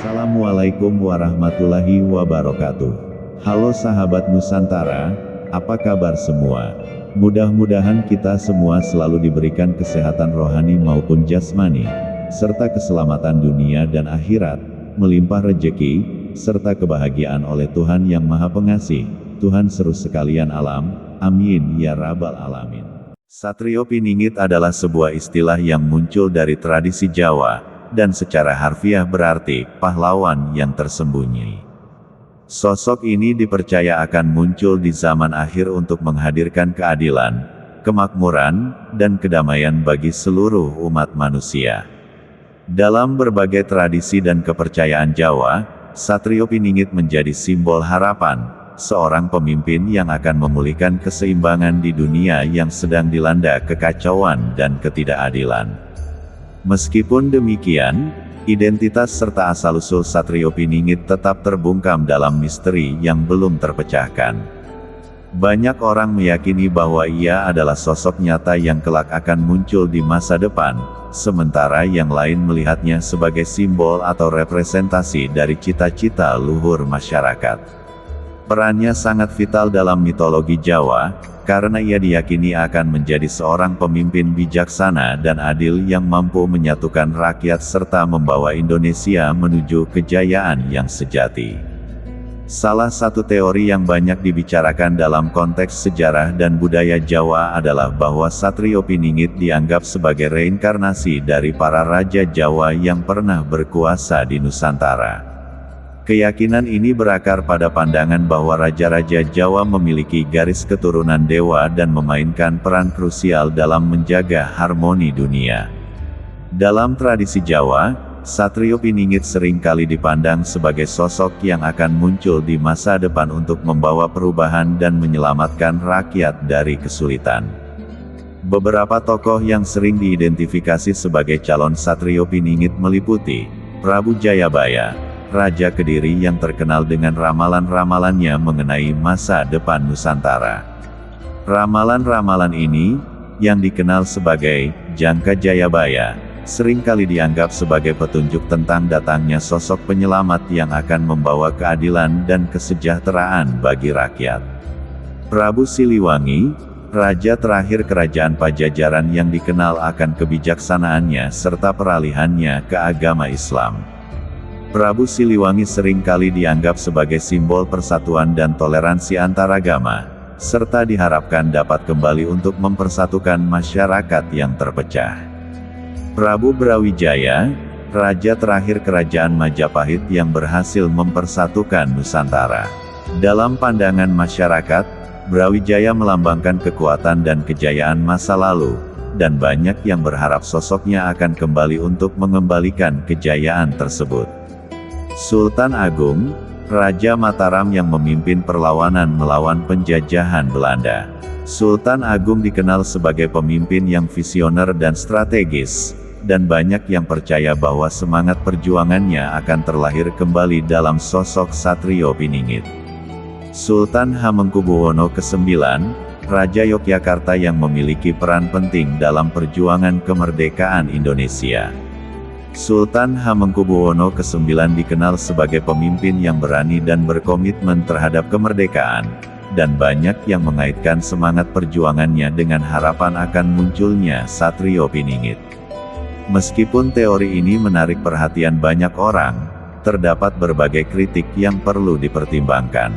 Assalamualaikum warahmatullahi wabarakatuh. Halo sahabat Nusantara, apa kabar semua? Mudah-mudahan kita semua selalu diberikan kesehatan rohani maupun jasmani, serta keselamatan dunia dan akhirat, melimpah rejeki, serta kebahagiaan oleh Tuhan yang Maha Pengasih, Tuhan seru sekalian alam, amin ya rabbal alamin. Satrio Piningit adalah sebuah istilah yang muncul dari tradisi Jawa, dan secara harfiah berarti, pahlawan yang tersembunyi. Sosok ini dipercaya akan muncul di zaman akhir untuk menghadirkan keadilan, kemakmuran, dan kedamaian bagi seluruh umat manusia. Dalam berbagai tradisi dan kepercayaan Jawa, Satrio Piningit menjadi simbol harapan, seorang pemimpin yang akan memulihkan keseimbangan di dunia yang sedang dilanda kekacauan dan ketidakadilan. Meskipun demikian, identitas serta asal-usul Satrio Piningit tetap terbungkam dalam misteri yang belum terpecahkan. Banyak orang meyakini bahwa ia adalah sosok nyata yang kelak akan muncul di masa depan, sementara yang lain melihatnya sebagai simbol atau representasi dari cita-cita luhur masyarakat. Perannya sangat vital dalam mitologi Jawa, karena ia diyakini akan menjadi seorang pemimpin bijaksana dan adil yang mampu menyatukan rakyat serta membawa Indonesia menuju kejayaan yang sejati. Salah satu teori yang banyak dibicarakan dalam konteks sejarah dan budaya Jawa adalah bahwa Satrio Piningit dianggap sebagai reinkarnasi dari para raja Jawa yang pernah berkuasa di Nusantara. Keyakinan ini berakar pada pandangan bahwa raja-raja Jawa memiliki garis keturunan dewa dan memainkan peran krusial dalam menjaga harmoni dunia. Dalam tradisi Jawa, Satrio Piningit seringkali dipandang sebagai sosok yang akan muncul di masa depan untuk membawa perubahan dan menyelamatkan rakyat dari kesulitan. Beberapa tokoh yang sering diidentifikasi sebagai calon Satrio Piningit meliputi Prabu Jayabaya, Raja Kediri yang terkenal dengan ramalan-ramalannya mengenai masa depan Nusantara. Ramalan-ramalan ini, yang dikenal sebagai Jangka Jayabaya, seringkali dianggap sebagai petunjuk tentang datangnya sosok penyelamat yang akan membawa keadilan dan kesejahteraan bagi rakyat. Prabu Siliwangi, raja terakhir kerajaan Pajajaran yang dikenal akan kebijaksanaannya serta peralihannya ke agama Islam. Prabu Siliwangi seringkali dianggap sebagai simbol persatuan dan toleransi antaragama, serta diharapkan dapat kembali untuk mempersatukan masyarakat yang terpecah. Prabu Brawijaya, raja terakhir kerajaan Majapahit yang berhasil mempersatukan Nusantara. Dalam pandangan masyarakat, Brawijaya melambangkan kekuatan dan kejayaan masa lalu, dan banyak yang berharap sosoknya akan kembali untuk mengembalikan kejayaan tersebut. Sultan Agung, Raja Mataram yang memimpin perlawanan melawan penjajahan Belanda. Sultan Agung dikenal sebagai pemimpin yang visioner dan strategis, dan banyak yang percaya bahwa semangat perjuangannya akan terlahir kembali dalam sosok Satrio Piningit. Sultan Hamengkubuwono ke-9, Raja Yogyakarta yang memiliki peran penting dalam perjuangan kemerdekaan Indonesia. Sultan Hamengkubuwono ke-9 dikenal sebagai pemimpin yang berani dan berkomitmen terhadap kemerdekaan, dan banyak yang mengaitkan semangat perjuangannya dengan harapan akan munculnya Satrio Piningit. Meskipun teori ini menarik perhatian banyak orang, terdapat berbagai kritik yang perlu dipertimbangkan.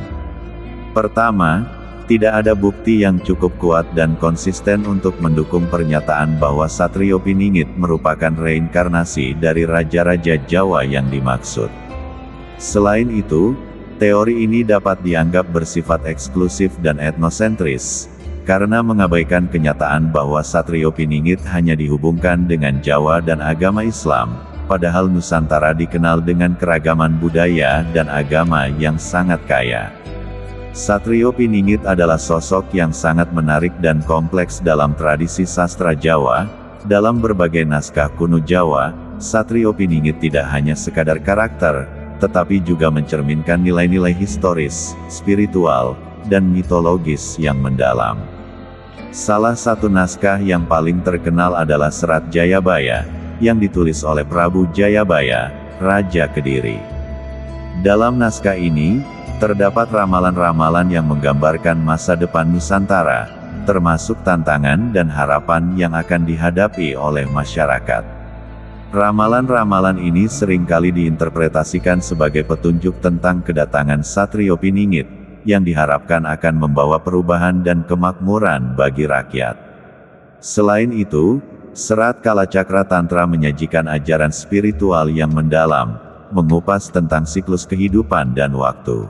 Pertama, tidak ada bukti yang cukup kuat dan konsisten untuk mendukung pernyataan bahwa Satrio Piningit merupakan reinkarnasi dari raja-raja Jawa yang dimaksud. Selain itu, teori ini dapat dianggap bersifat eksklusif dan etnosentris, karena mengabaikan kenyataan bahwa Satrio Piningit hanya dihubungkan dengan Jawa dan agama Islam, padahal Nusantara dikenal dengan keragaman budaya dan agama yang sangat kaya. Satrio Piningit adalah sosok yang sangat menarik dan kompleks dalam tradisi sastra Jawa. Dalam berbagai naskah kuno Jawa, Satrio Piningit tidak hanya sekadar karakter, tetapi juga mencerminkan nilai-nilai historis, spiritual, dan mitologis yang mendalam. Salah satu naskah yang paling terkenal adalah Serat Jayabaya, yang ditulis oleh Prabu Jayabaya, Raja Kediri. Dalam naskah ini, terdapat ramalan-ramalan yang menggambarkan masa depan Nusantara, termasuk tantangan dan harapan yang akan dihadapi oleh masyarakat. Ramalan-ramalan ini seringkali diinterpretasikan sebagai petunjuk tentang kedatangan Satrio Piningit, yang diharapkan akan membawa perubahan dan kemakmuran bagi rakyat. Selain itu, Serat Kalacakra Tantra menyajikan ajaran spiritual yang mendalam, mengupas tentang siklus kehidupan dan waktu.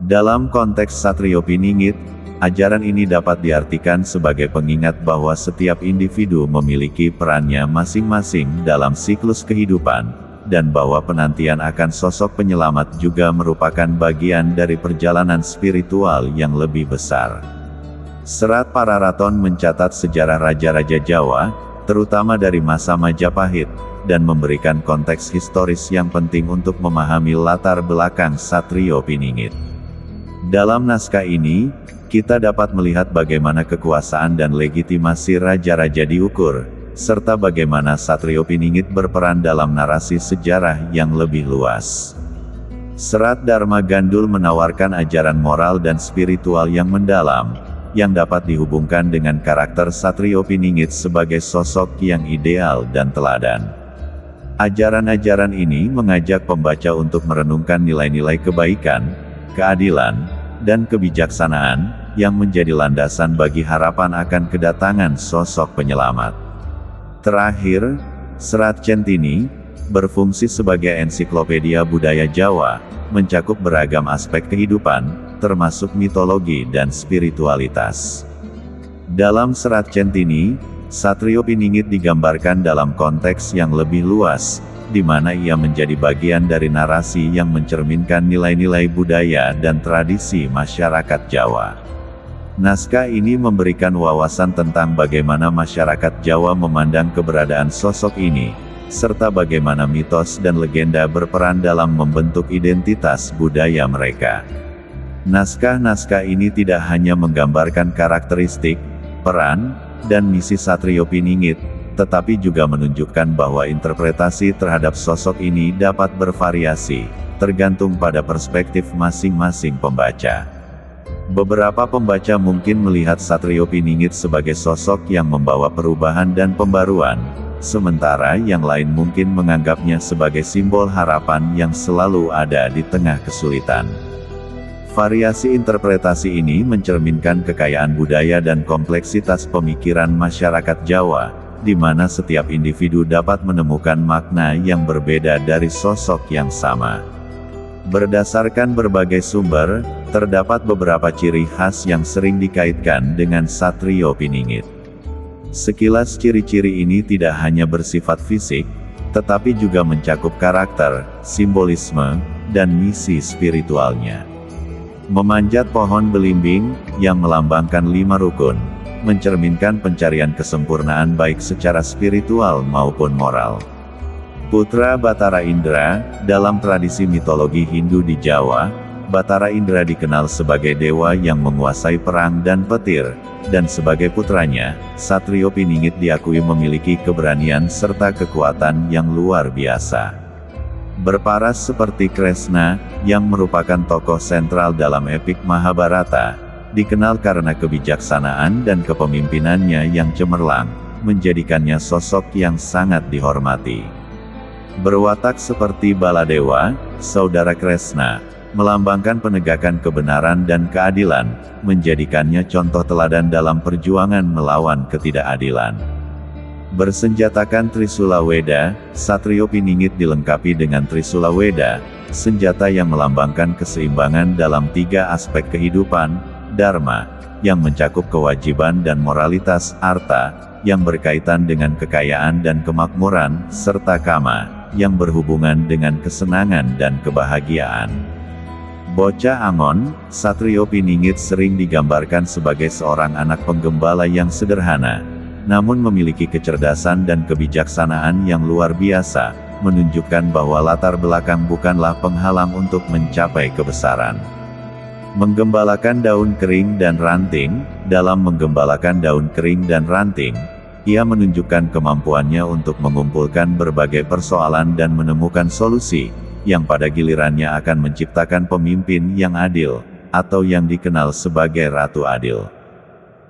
Dalam konteks Satrio Piningit, ajaran ini dapat diartikan sebagai pengingat bahwa setiap individu memiliki perannya masing-masing dalam siklus kehidupan, dan bahwa penantian akan sosok penyelamat juga merupakan bagian dari perjalanan spiritual yang lebih besar. Serat Pararaton mencatat sejarah raja-raja Jawa, terutama dari masa Majapahit, dan memberikan konteks historis yang penting untuk memahami latar belakang Satrio Piningit. Dalam naskah ini, kita dapat melihat bagaimana kekuasaan dan legitimasi raja-raja diukur, serta bagaimana Satrio Piningit berperan dalam narasi sejarah yang lebih luas. Serat Dharma Gandul menawarkan ajaran moral dan spiritual yang mendalam, yang dapat dihubungkan dengan karakter Satrio Piningit sebagai sosok yang ideal dan teladan. Ajaran-ajaran ini mengajak pembaca untuk merenungkan nilai-nilai kebaikan, keadilan, dan kebijaksanaan, yang menjadi landasan bagi harapan akan kedatangan sosok penyelamat. Terakhir, Serat Centini berfungsi sebagai ensiklopedia budaya Jawa, mencakup beragam aspek kehidupan, termasuk mitologi dan spiritualitas. Dalam Serat Centini, Satrio Piningit digambarkan dalam konteks yang lebih luas, di mana ia menjadi bagian dari narasi yang mencerminkan nilai-nilai budaya dan tradisi masyarakat Jawa. Naskah ini memberikan wawasan tentang bagaimana masyarakat Jawa memandang keberadaan sosok ini, serta bagaimana mitos dan legenda berperan dalam membentuk identitas budaya mereka. Naskah-naskah ini tidak hanya menggambarkan karakteristik, peran, dan misi Satrio Piningit, tetapi juga menunjukkan bahwa interpretasi terhadap sosok ini dapat bervariasi, tergantung pada perspektif masing-masing pembaca. Beberapa pembaca mungkin melihat Satrio Piningit sebagai sosok yang membawa perubahan dan pembaruan, sementara yang lain mungkin menganggapnya sebagai simbol harapan yang selalu ada di tengah kesulitan. Variasi interpretasi ini mencerminkan kekayaan budaya dan kompleksitas pemikiran masyarakat Jawa, di mana setiap individu dapat menemukan makna yang berbeda dari sosok yang sama. Berdasarkan berbagai sumber, terdapat beberapa ciri khas yang sering dikaitkan dengan Satrio Piningit. Sekilas ciri-ciri ini tidak hanya bersifat fisik, tetapi juga mencakup karakter, simbolisme, dan misi spiritualnya. Memanjat pohon belimbing, yang melambangkan 5 rukun, mencerminkan pencarian kesempurnaan baik secara spiritual maupun moral. Putra Batara Indra, dalam tradisi mitologi Hindu di Jawa, Batara Indra dikenal sebagai dewa yang menguasai perang dan petir, dan sebagai putranya, Satrio Piningit diakui memiliki keberanian serta kekuatan yang luar biasa. Berparas seperti Kresna, yang merupakan tokoh sentral dalam epik Mahabharata, dikenal karena kebijaksanaan dan kepemimpinannya yang cemerlang, menjadikannya sosok yang sangat dihormati. Berwatak seperti Baladewa, saudara Kresna, melambangkan penegakan kebenaran dan keadilan, menjadikannya contoh teladan dalam perjuangan melawan ketidakadilan. Bersenjatakan Trisula Weda, Satrio Piningit dilengkapi dengan Trisula Weda, senjata yang melambangkan keseimbangan dalam 3 aspek kehidupan, Dharma, yang mencakup kewajiban dan moralitas, Arta, yang berkaitan dengan kekayaan dan kemakmuran, serta Kama, yang berhubungan dengan kesenangan dan kebahagiaan. Bocah Angon, Satrio Piningit sering digambarkan sebagai seorang anak penggembala yang sederhana, namun memiliki kecerdasan dan kebijaksanaan yang luar biasa, menunjukkan bahwa latar belakang bukanlah penghalang untuk mencapai kebesaran. Menggembalakan daun kering dan ranting. Dalam menggembalakan daun kering dan ranting, ia menunjukkan kemampuannya untuk mengumpulkan berbagai persoalan dan menemukan solusi, yang pada gilirannya akan menciptakan pemimpin yang adil, atau yang dikenal sebagai Ratu Adil.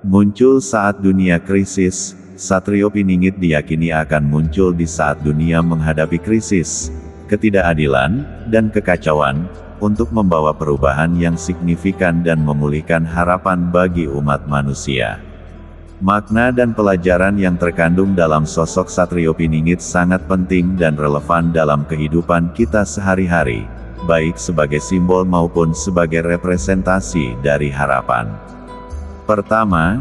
Muncul saat dunia krisis, Satrio Piningit diyakini akan muncul di saat dunia menghadapi krisis, ketidakadilan, dan kekacauan, untuk membawa perubahan yang signifikan dan memulihkan harapan bagi umat manusia. Makna dan pelajaran yang terkandung dalam sosok Satrio Piningit sangat penting dan relevan dalam kehidupan kita sehari-hari, baik sebagai simbol maupun sebagai representasi dari harapan. Pertama,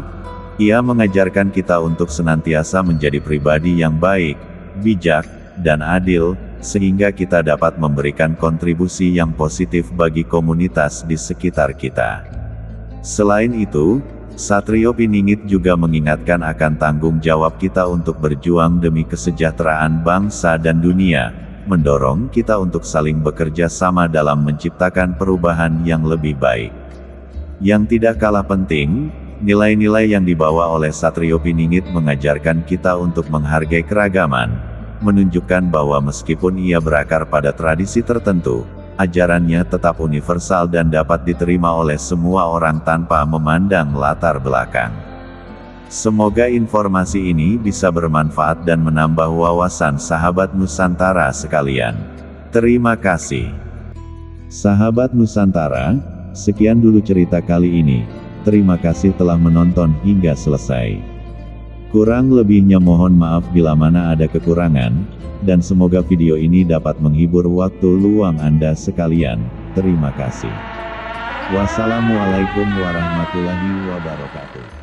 ia mengajarkan kita untuk senantiasa menjadi pribadi yang baik, bijak, dan adil, sehingga kita dapat memberikan kontribusi yang positif bagi komunitas di sekitar kita. Selain itu, Satrio Piningit juga mengingatkan akan tanggung jawab kita untuk berjuang demi kesejahteraan bangsa dan dunia, mendorong kita untuk saling bekerja sama dalam menciptakan perubahan yang lebih baik. Yang tidak kalah penting, nilai-nilai yang dibawa oleh Satrio Piningit mengajarkan kita untuk menghargai keragaman, menunjukkan bahwa meskipun ia berakar pada tradisi tertentu, ajarannya tetap universal dan dapat diterima oleh semua orang tanpa memandang latar belakang. Semoga informasi ini bisa bermanfaat dan menambah wawasan sahabat Nusantara sekalian. Terima kasih. Sahabat Nusantara, sekian dulu cerita kali ini. Terima kasih telah menonton hingga selesai. Kurang lebihnya mohon maaf bila mana ada kekurangan, dan semoga video ini dapat menghibur waktu luang Anda sekalian. Terima kasih. Wassalamualaikum warahmatullahi wabarakatuh.